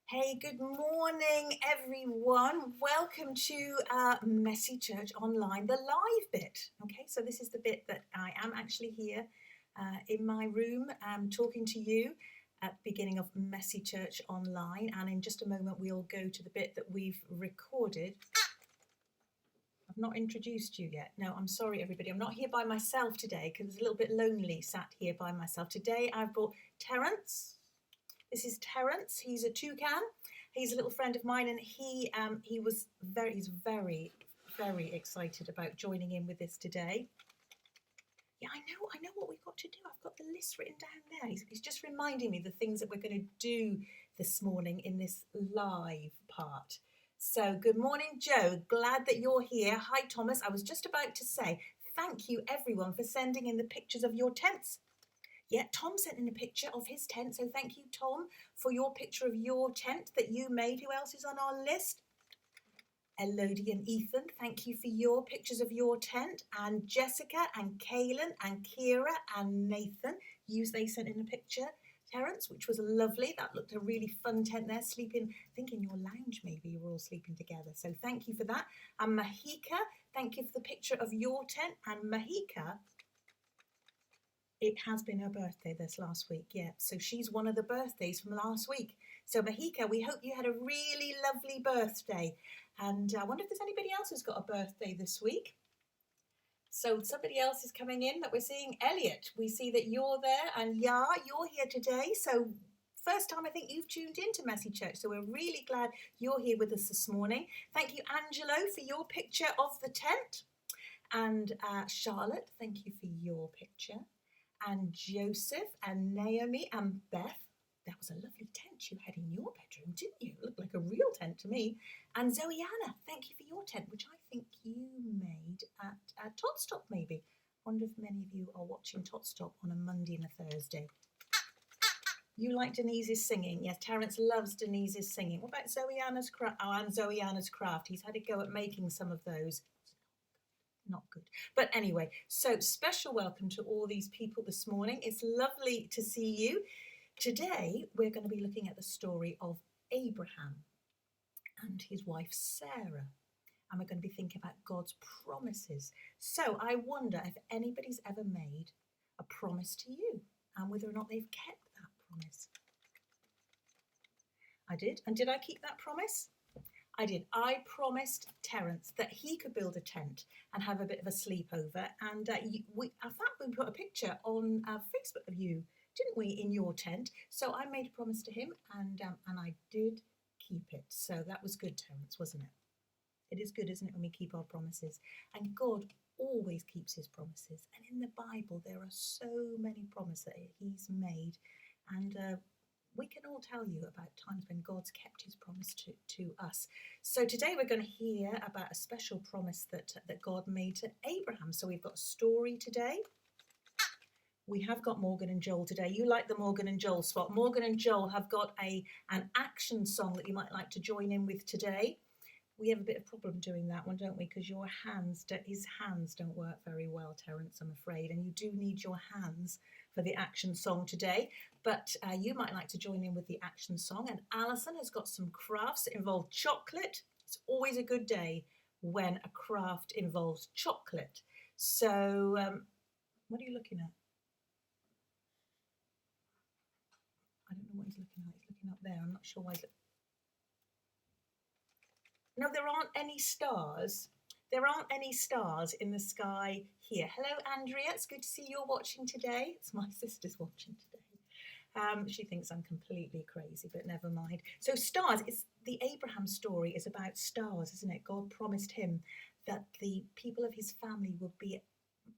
Hey, good morning, everyone. Welcome to Messy Church Online, the live bit. Okay, so this is the bit that I am actually here in my room talking to you at the beginning of Messy Church Online. And in just a moment, we'll go to the bit that we've recorded. I've not introduced you yet. No, I'm sorry, everybody. I'm not here by myself today because it's a little bit lonely sat here by myself. Today, I've brought Terence. This is Terence. He's a toucan. He's a little friend of mine, and he's very excited about joining in with this today. Yeah, I know what we've got to do. I've got the list written down there. He's just reminding me the things that we're going to do this morning in this live part. So, good morning, Joe. Glad that you're here. Hi, Thomas. I was just about to say thank you, everyone, for sending in the pictures of your tents. Yeah, Tom sent in a picture of his tent. So thank you, Tom, for your picture of your tent that you made. Who else is on our list? Elodie and Ethan, thank you for your pictures of your tent. And Jessica and Kaylin and Kira and Nathan, they sent in a picture. Terence, which was lovely. That looked a really fun tent there, sleeping, I think in your lounge maybe you were all sleeping together. So thank you for that. And Mahika, thank you for the picture of your tent. And Mahika, it has been her birthday this last week, yeah. So she's one of the birthdays from last week. So Mahika, we hope you had a really lovely birthday. And I wonder if there's anybody else who's got a birthday this week. So somebody else is coming in that we're seeing. Elliot, we see that you're there. And yeah, you're here today. So first time I think you've tuned into Messy Church. So we're really glad you're here with us this morning. Thank you, Angelo, for your picture of the tent. And Charlotte, thank you for your picture. And Joseph and Naomi and Beth. That was a lovely tent you had in your bedroom, didn't you? It looked like a real tent to me. And Zoeanna, thank you for your tent, which I think you made at Totstop maybe. I wonder if many of you are watching Totstop on a Monday and a Thursday. You like Denise's singing. Yes, Terence loves Denise's singing. What about Zoeanna's craft? Oh, and Zoeanna's craft. He's had a go at making some of those. Not good. But anyway, so special welcome to all these people this morning. It's lovely to see you. Today, we're going to be looking at the story of Abraham and his wife Sarah. And we're going to be thinking about God's promises. So I wonder if anybody's ever made a promise to you and whether or not they've kept that promise. I did. And did I keep that promise? I did. I promised Terence that he could build a tent and have a bit of a sleepover. And in fact, we put a picture on Facebook of you, didn't we, in your tent? So I made a promise to him, and I did keep it. So that was good, Terence, wasn't it? It is good, isn't it, when we keep our promises? And God always keeps his promises. And in the Bible, there are so many promises that he's made. And we can all tell you about times when God's kept his promise to us. So today we're going to hear about a special promise that God made to Abraham. So we've got a story today. We have got Morgan and Joel today. You like the Morgan and Joel spot. Morgan and Joel have got an action song that you might like to join in with today. We have a bit of problem doing that one, don't we? Because his hands don't work very well, Terence, I'm afraid. And you do need your hands for the action song today. But you might like to join in with the action song. And Alison has got some crafts that involve chocolate. It's always a good day when a craft involves chocolate. So what are you looking at? I don't know what he's looking at. He's looking up there. I'm not sure why he's looking. No, there aren't any stars. There aren't any stars in the sky here. Hello, Andrea. It's good to see you're watching today. It's my sister's watching today. She thinks I'm completely crazy, but never mind. So stars, the Abraham story is about stars, isn't it? God promised him that the people of his family would be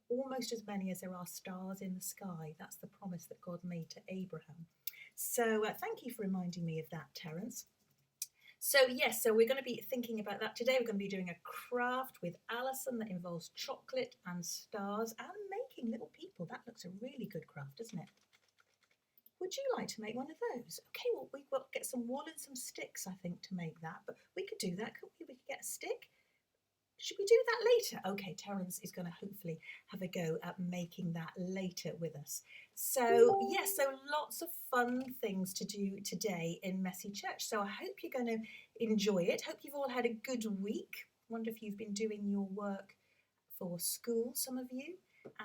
almost as many as there are stars in the sky. That's the promise that God made to Abraham. So thank you for reminding me of that, Terence. So yes, so we're going to be thinking about that today. We're going to be doing a craft with Alison that involves chocolate and stars and making little people. That looks a really good craft, doesn't it? Would you like to make one of those? Okay, well, we've got to get some wool and some sticks, I think, to make that. But we could do that, couldn't we? We could get a stick. Should we do that later? Okay, Terence is going to hopefully have a go at making that later with us. So yes, so lots of fun things to do today in Messy Church. So I hope you're going to enjoy it. Hope you've all had a good week. Wonder if you've been doing your work for school, some of you.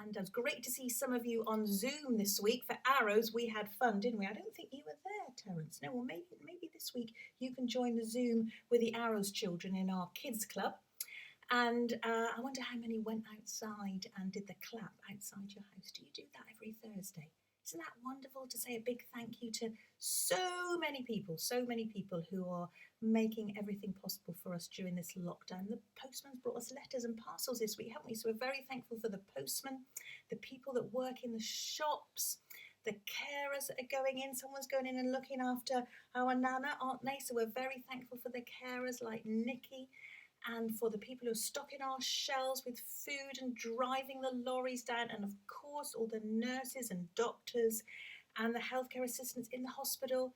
And it was great to see some of you on Zoom this week. For Arrows, we had fun, didn't we? I don't think you were there, Terence. No, well, maybe this week you can join the Zoom with the Arrows children in our kids club. And I wonder how many went outside and did the clap outside your house. Do you do that every Thursday? Isn't that wonderful to say a big thank you to so many people who are making everything possible for us during this lockdown. The postman's brought us letters and parcels this week, haven't we? So we're very thankful for the postman, the people that work in the shops, the carers that are going in. Someone's going in and looking after our Nana, aren't they? So we're very thankful for the carers like Nikki, and for the people who are stocking our shelves with food and driving the lorries down, and of course all the nurses and doctors and the healthcare assistants in the hospital.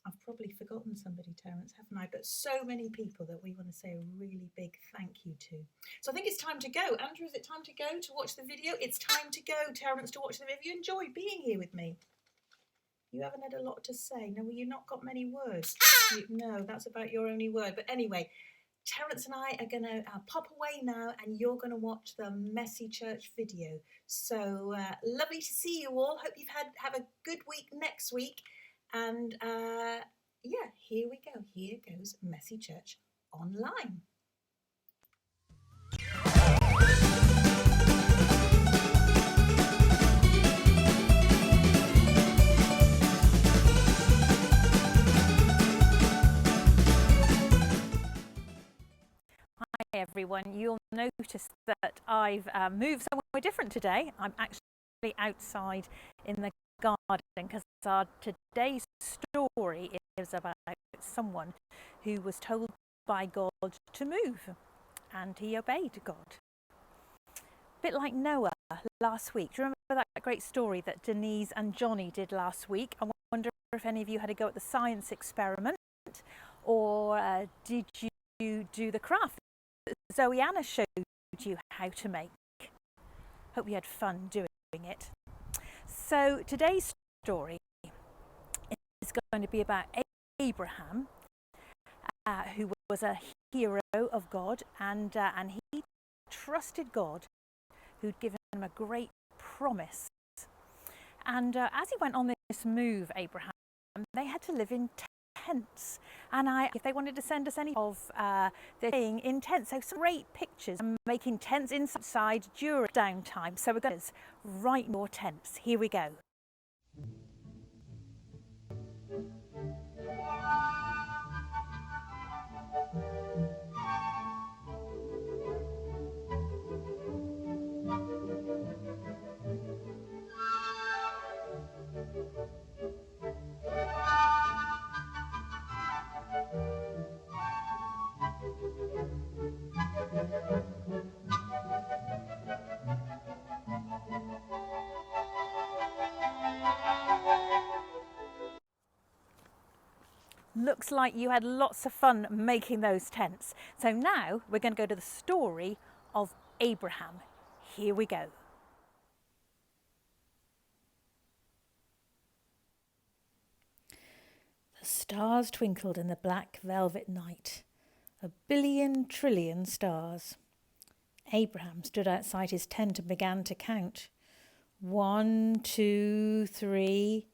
I've probably forgotten somebody, Terence, haven't I? But so many people that we want to say a really big thank you to. So I think it's time to go. Andrew, is it time to go to watch the video? It's time to go, Terence, to watch the video. You enjoyed being here with me. You haven't had a lot to say. No, well, you've not got many words. No, that's about your only word. But anyway, Terence and I are going to pop away now, and you're going to watch the Messy Church video. So lovely to see you all. Hope you've have a good week next week. And yeah, here we go. Here goes Messy Church Online. Hi everyone, you'll notice that I've moved somewhere different today. I'm actually outside in the garden because our today's story is about someone who was told by God to move, and he obeyed God. A bit like Noah last week. Do you remember that great story that Denise and Johnny did last week? I wonder if any of you had a go at the science experiment, or did you do the craft Zoe Anna showed you how to make. Hope you had fun doing it. So today's story is going to be about Abraham, who was a hero of God, and he trusted God, who'd given him a great promise. And as he went on this move, Abraham, they had to live in tents, and if they wanted to send us any of their staying in tents, so some great pictures of making tents inside during downtime. So we're going to write more tents. Here we go. Looks like you had lots of fun making those tents. So now we're going to go to the story of Abraham. Here we go. The stars twinkled in the black velvet night. 1 billion trillion stars. Abraham stood outside his tent and began to count. 1, 2, 3.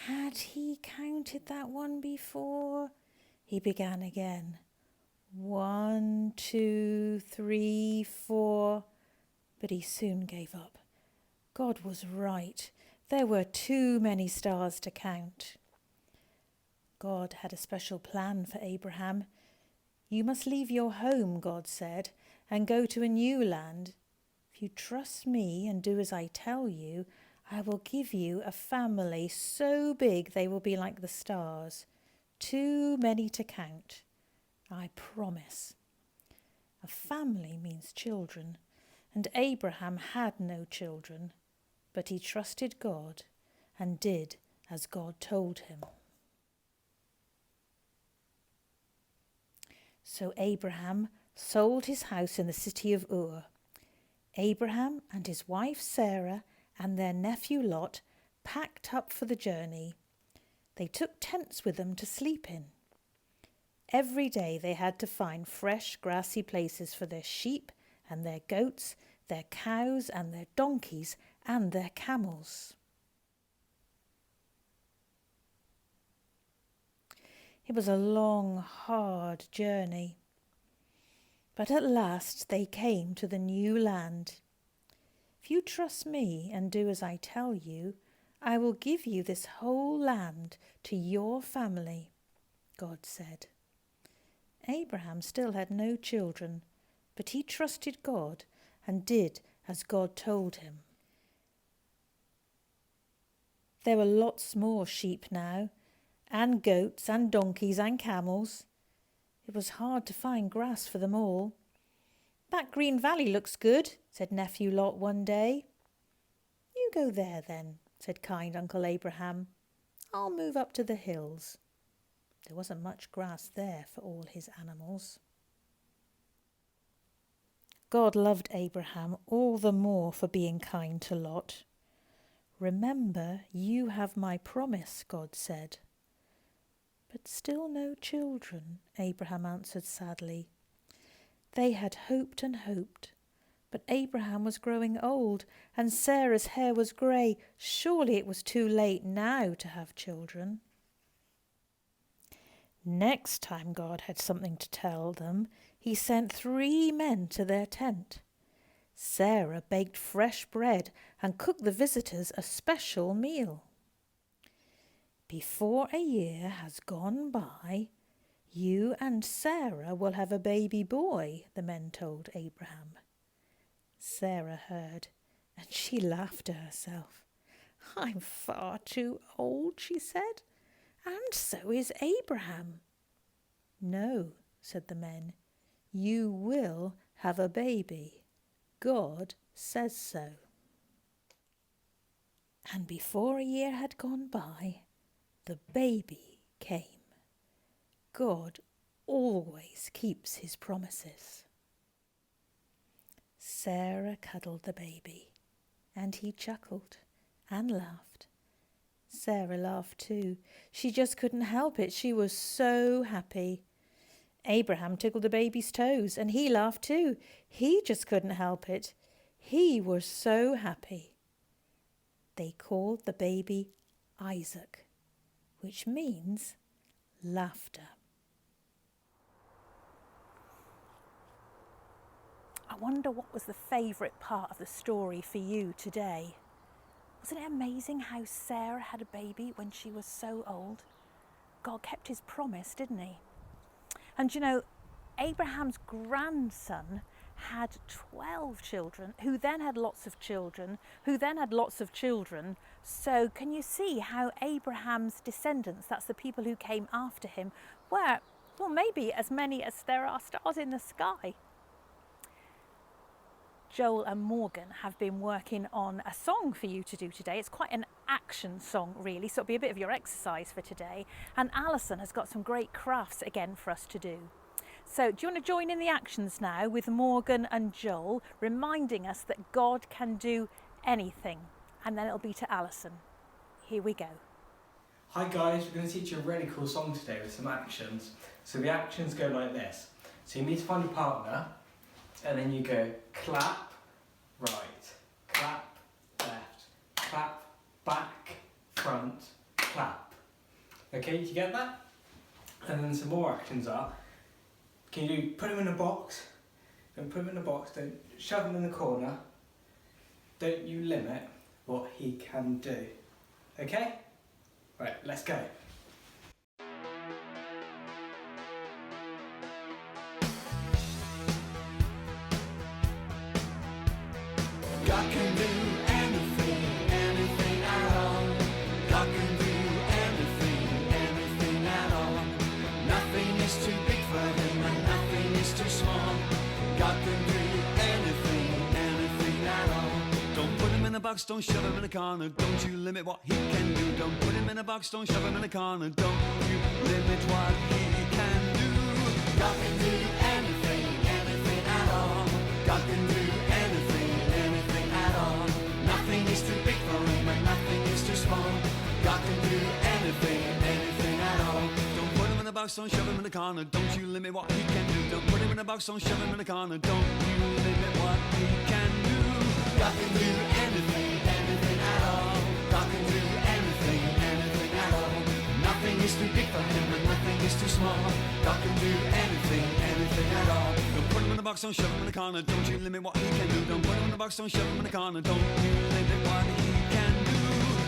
Had he counted that one before? He began again. 1, 2, 3, 4. But he soon gave up. God was right. There were too many stars to count. God had a special plan for Abraham. You must leave your home, God said, and go to a new land. If you trust me and do as I tell you, I will give you a family so big they will be like the stars, too many to count. I promise. A family means children, and Abraham had no children, but he trusted God and did as God told him. So Abraham sold his house in the city of Ur. Abraham and his wife Sarah and their nephew Lot packed up for the journey. They took tents with them to sleep in. Every day they had to find fresh grassy places for their sheep and their goats, their cows and their donkeys and their camels. It was a long, hard journey. But at last they came to the new land. If you trust me and do as I tell you, I will give you this whole land to your family, God said. Abraham still had no children, but he trusted God and did as God told him. There were lots more sheep now, and goats and donkeys and camels. It was hard to find grass for them all. "That green valley looks good," said nephew Lot one day. "You go there then," said kind Uncle Abraham. "I'll move up to the hills." There wasn't much grass there for all his animals. God loved Abraham all the more for being kind to Lot. "Remember, you have my promise," God said. But still no children, Abraham answered sadly. They had hoped and hoped, but Abraham was growing old and Sarah's hair was grey. Surely it was too late now to have children. Next time God had something to tell them, he sent 3 men to their tent. Sarah baked fresh bread and cooked the visitors a special meal. "Before a year has gone by, you and Sarah will have a baby boy," the men told Abraham. Sarah heard, and she laughed to herself. "I'm far too old," she said, "and so is Abraham." "No," said the men, "you will have a baby. God says so." And before a year had gone by, the baby came. God always keeps his promises. Sarah cuddled the baby, and he chuckled and laughed. Sarah laughed too. She just couldn't help it. She was so happy. Abraham tickled the baby's toes, and he laughed too. He just couldn't help it. He was so happy. They called the baby Isaac, which means laughter. I wonder what was the favourite part of the story for you today? Wasn't it amazing how Sarah had a baby when she was so old? God kept his promise, didn't he? And you know, Abraham's grandson had 12 children, who then had lots of children, who then had lots of children. So can you see how Abraham's descendants, that's the people who came after him, were, well, maybe as many as there are stars in the sky. Joel and Morgan have been working on a song for you to do today. It's quite an action song, really, so it'll be a bit of your exercise for today. And Alison has got some great crafts again for us to do. So do you want to join in the actions now with Morgan and Joel, reminding us that God can do anything? And then it'll be to Alison. Here we go. Hi guys, we're going to teach you a really cool song today with some actions. So the actions go like this. So you need to find a partner, and then you go clap, right, clap, left, clap, back, front, clap. Okay, did you get that? And then some more actions are, can you do put him in a box, don't put him in a box, don't shove him in the corner, don't you limit what he can do. Okay? Right, let's go. God can do anything, anything at all. God can do anything, anything at all. Nothing is too big for him and nothing is too small. God can do anything, anything at all. Don't put him in a box, don't shove him in a corner. Don't you limit what he can do. Don't put him in a box, don't shove him in a corner. Don't you limit what he can do. God can do anything, anything. can do anything, anything at all. Don't put him in a box, don't shove him in a corner. Don't you limit what he can do. Don't put him in a box, don't shove him in a corner. Don't you limit what he can do. God can do anything, anything at all. God can do anything, anything at all. Nothing is too big for him and nothing is too small. God can do anything, anything at all. Don't put him in a box, don't shove him in a corner. Don't you limit what he can do. Don't put him in a box, don't shove him in a corner. Don't you limit what he can do.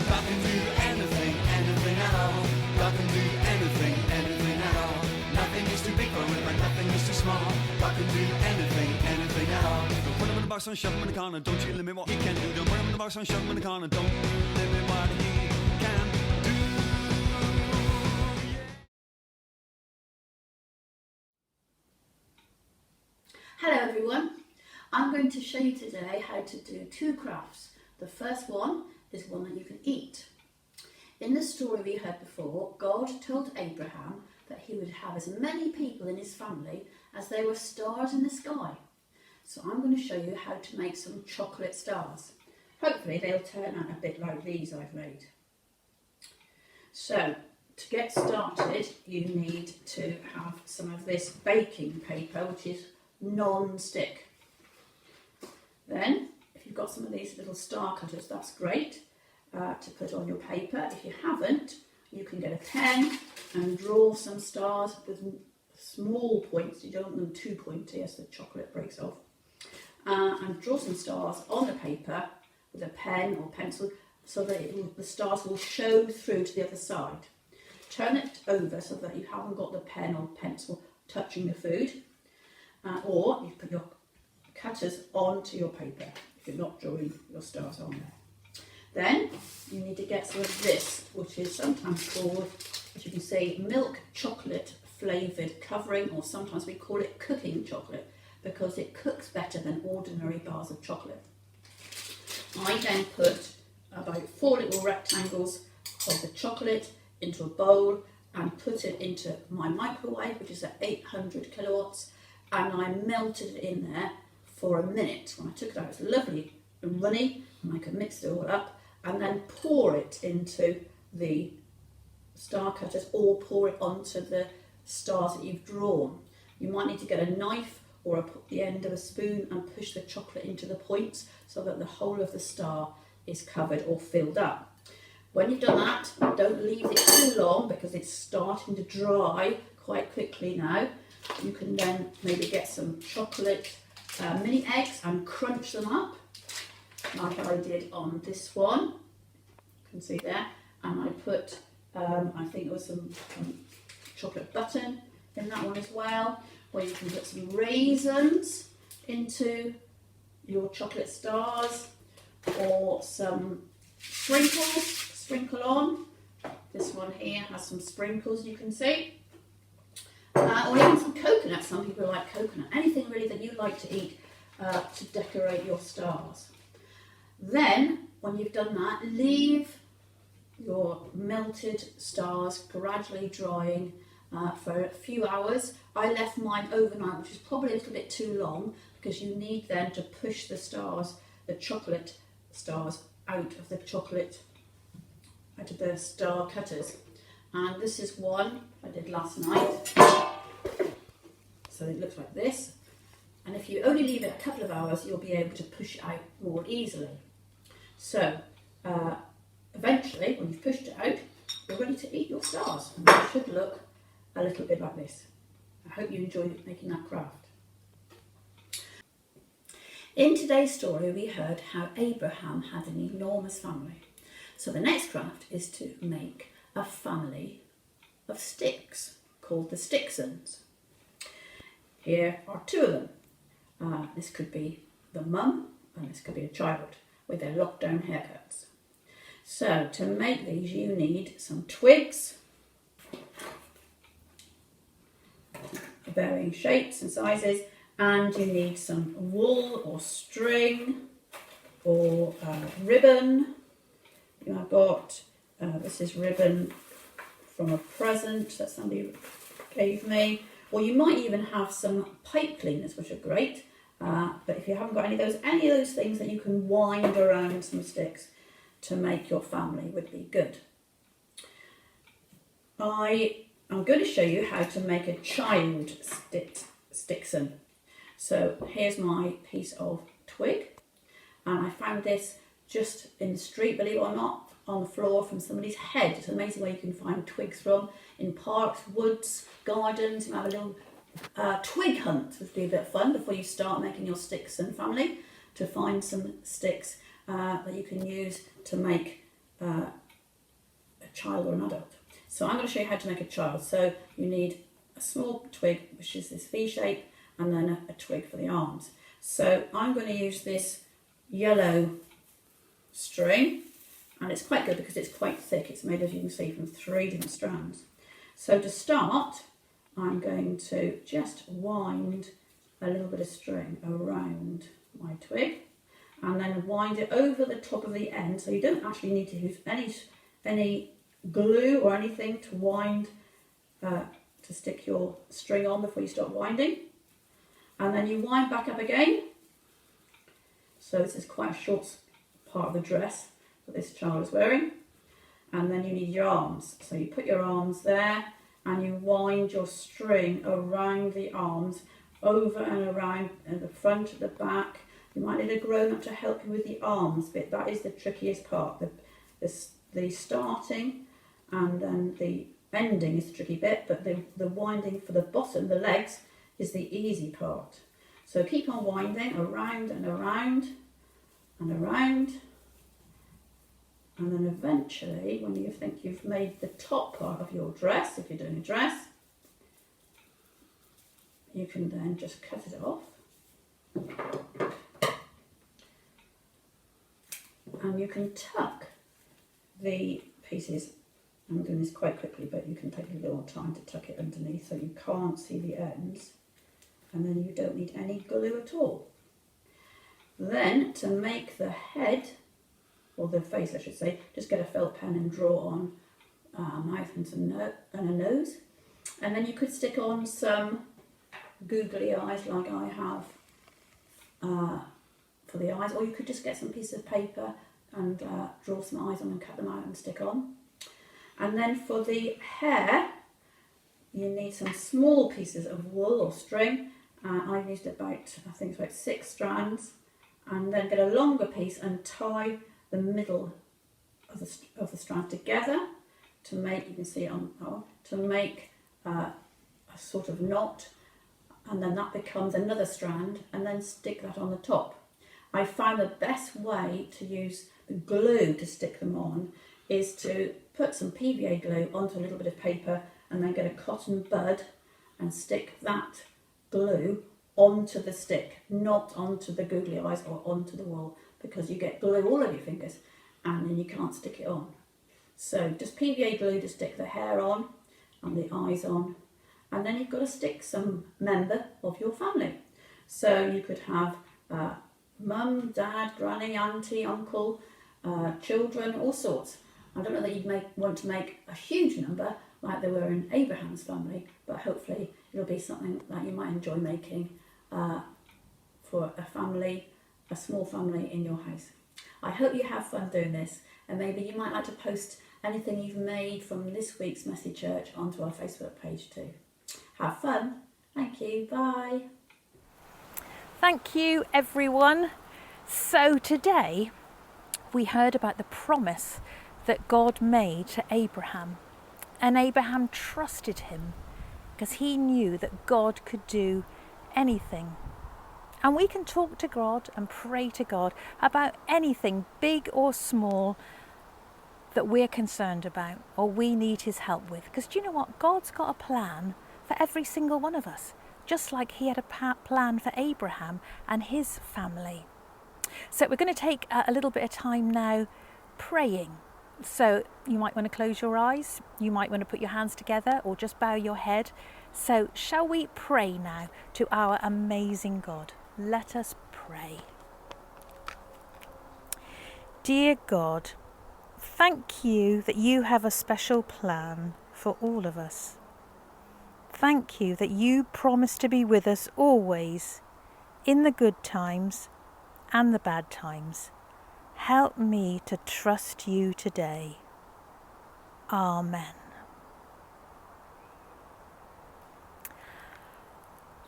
God can do anything, anything at all. God can do anything, anything at all. Nothing is too big for him and nothing is too small. God can do anything, anything at all. Don't put him in a box, don't shove him in a corner. Don't you limit what he can do. Don't put him in a box, don't shove him in a corner. Don't you limit what he can do. Hello everyone, I'm going to show you today how to do two crafts. The first one is one that you can eat. In the story we heard before, God told Abraham that he would have as many people in his family as there were stars in the sky. So I'm going to show you how to make some chocolate stars. Hopefully they'll turn out a bit like these I've made. So to get started you need to have some of this baking paper, which is non-stick. Then if you've got some of these little star cutters, that's great to put on your paper. If you haven't, you can get a pen and draw some stars with small points. You don't want them too pointy as the chocolate breaks off. And draw some stars on the paper with a pen or pencil so that the stars will show through to the other side. Turn it over so that you haven't got the pen or pencil touching the food. Or you put your cutters onto your paper if you're not drawing your stars on there. Then you need to get some of this, which is sometimes called, as you can see, milk chocolate flavoured covering, or sometimes we call it cooking chocolate because it cooks better than ordinary bars of chocolate. I then put about 4 little rectangles of the chocolate into a bowl and put it into my microwave, which is at 800 kilowatts, and I melted it in there for a minute. When I took it out, it was lovely and runny, and I could mix it all up and then pour it into the star cutters or pour it onto the stars that you've drawn. You might need to get a knife or the end of a spoon and push the chocolate into the points so that the whole of the star is covered or filled up. When you've done that, don't leave it too long because it's starting to dry quite quickly now. You can then maybe get some chocolate mini eggs and crunch them up, like I did on this one. You can see there. And I put, I think it was some chocolate button in that one as well, where you can put some raisins into your chocolate stars, or some sprinkles, sprinkle on. This one here has some sprinkles, you can see. Or even some coconut. Some people like coconut. Anything really that you like to eat to decorate your stars. Then, when you've done that, leave your melted stars gradually drying for a few hours. I left mine overnight, which is probably a little bit too long because you need then to push the stars, the chocolate stars, out of the star cutters. And this is one I did last night. So it looks like this. And if you only leave it a couple of hours, you'll be able to push it out more easily. So eventually, when you've pushed it out, you're ready to eat your stars. And they should look a little bit like this. I hope you enjoyed making that craft. In today's story, we heard how Abraham had an enormous family. So the next craft is to make a family of sticks called the Sticksons. Here are 2 of them. This could be the mum and this could be a child with their lockdown haircuts. So to make these you need some twigs, varying shapes and sizes, and you need some wool or string or ribbon. I've got, this is ribbon from a present that somebody gave me, or you might even have some pipe cleaners, which are great, but if you haven't got any of those things that you can wind around some sticks to make your family would be good. I'm going to show you how to make a child Stickson. So here's my piece of twig, and I found this just in the street, believe it or not, on the floor from somebody's head. It's amazing where you can find twigs from, in parks, woods, gardens. You have a little twig hunt, which would be a bit of fun before you start making your Stickson family, to find some sticks that you can use to make a child or an adult. So I'm going to show you how to make a child. So you need a small twig, which is this V shape, and then a twig for the arms. So I'm going to use this yellow string, and it's quite good because it's quite thick. It's made, as you can see, from 3 different strands. So to start, I'm going to just wind a little bit of string around my twig, and then wind it over the top of the end. So you don't actually need to use any glue or anything to wind, to stick your string on before you start winding. And then you wind back up again. So this is quite a short part of the dress that this child is wearing. And then you need your arms. So you put your arms there and you wind your string around the arms, over and around, and the front at the back. You might need a grown-up to help you with the arms bit. That is the trickiest part. The starting and then the ending is the tricky bit, but the winding for the bottom, the legs, is the easy part. So keep on winding around and around and around, and then eventually, when you think you've made the top part of your dress, if you're doing a dress, you can then just cut it off. And you can tuck the pieces. I'm doing this quite quickly, but you can take a little time to tuck it underneath so you can't see the ends, and then you don't need any glue at all. Then to make the head, or the face I should say, just get a felt pen and draw on a mouth and a nose, and then you could stick on some googly eyes like I have for the eyes, or you could just get some pieces of paper and draw some eyes on and cut them out and stick on. And then for the hair, you need some small pieces of wool or string. I used about, I think it's about 6 strands, and then get a longer piece and tie the middle of the strand together to make, you can see it on, to make a sort of knot, and then that becomes another strand, and then stick that on the top. I found the best way to use the glue to stick them on is to put some PVA glue onto a little bit of paper, and then get a cotton bud and stick that glue onto the stick, not onto the googly eyes or onto the wool, because you get glue all over your fingers and then you can't stick it on. So just PVA glue to stick the hair on and the eyes on, and then you've got to stick some member of your family. So you could have mum, dad, granny, auntie, uncle, children, all sorts. I don't know that you'd want to make a huge number like they were in Abraham's family, but hopefully it'll be something that you might enjoy making for a family, a small family in your house. I hope you have fun doing this, and maybe you might like to post anything you've made from this week's Messy Church onto our Facebook page too. Have fun. Thank you. Bye. Thank you, everyone. So today we heard about the promise that God made to Abraham, and Abraham trusted him because he knew that God could do anything. And we can talk to God and pray to God about anything, big or small, that we're concerned about or we need his help with. Because do you know what? God's got a plan for every single one of us, just like he had a plan for Abraham and his family. So we're going to take a little bit of time now praying. So you might want to close your eyes, you might want to put your hands together or just bow your head. So shall we pray now to our amazing God? Let us pray. Dear God, thank you that you have a special plan for all of us. Thank you that you promise to be with us always, in the good times and the bad times. Help me to trust you today. Amen.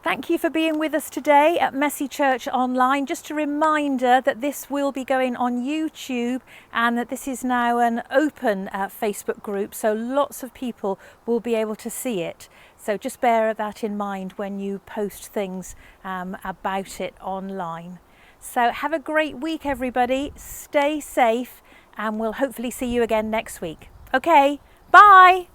Thank you for being with us today at Messy Church Online. Just a reminder that this will be going on YouTube and that this is now an open Facebook group, so lots of people will be able to see it. So just bear that in mind when you post things about it online. So have a great week, everybody. Stay safe and we'll hopefully see you again next week. Okay, bye.